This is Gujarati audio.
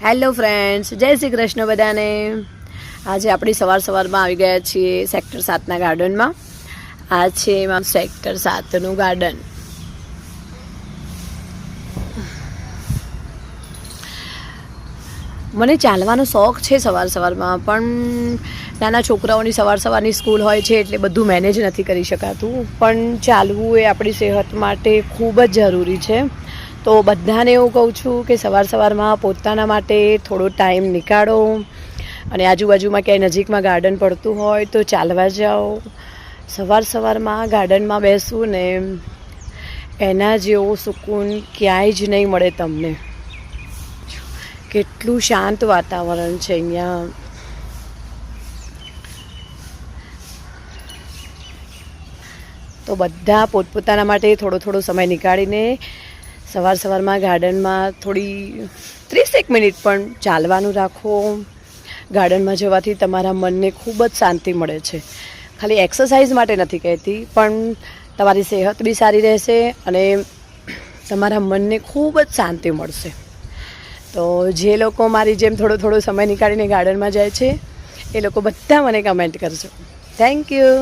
હેલો ફ્રેન્ડ્સ, જય શ્રી કૃષ્ણ બધાને। આજે આપણે સવારમાં આવી ગયા છીએ સેક્ટર 7ના ગાર્ડનમાં। આ છે એમાં સેક્ટર 7નું ગાર્ડન। મને ચાલવાનો શોખ છે સવારમાં, પણ નાના છોકરાઓની સવારની સ્કૂલ હોય છે એટલે બધું મેનેજ નથી કરી શકાતું, પણ ચાલવું એ આપણી સેહત માટે ખૂબ જ જરૂરી છે। તો બધાને એવું કહું છું કે સવારમાં પોતાના માટે થોડો ટાઈમ નીકાળો અને આજુબાજુમાં ક્યાંય નજીકમાં ગાર્ડન પડતું હોય તો ચાલવા જાઓ। સવારમાં ગાર્ડનમાં બેસવું ને એના જેવો સુકૂન ક્યાંય જ નહીં મળે તમને। કેટલું શાંત વાતાવરણ છે અહીંયા। તો બધા પોતપોતાના માટે થોડો સમય નીકાળીને સવારમાં ગાર્ડનમાં થોડી 30 મિનિટ પણ ચાલવાનું રાખો। ગાર્ડનમાં જવાથી તમારા મનને ખૂબ જ શાંતિ મળે છે। ખાલી એક્સરસાઇઝ માટે નથી કહેતી, પણ તમારી સેહત બી સારી રહેશે અને તમારા મનને ખૂબ જ શાંતિ મળશે। તો જે લોકો મારી જેમ થોડો સમય નીકાળીને ગાર્ડનમાં જાય છે એ લોકો બધા મને કમેન્ટ કરજો। Thank you.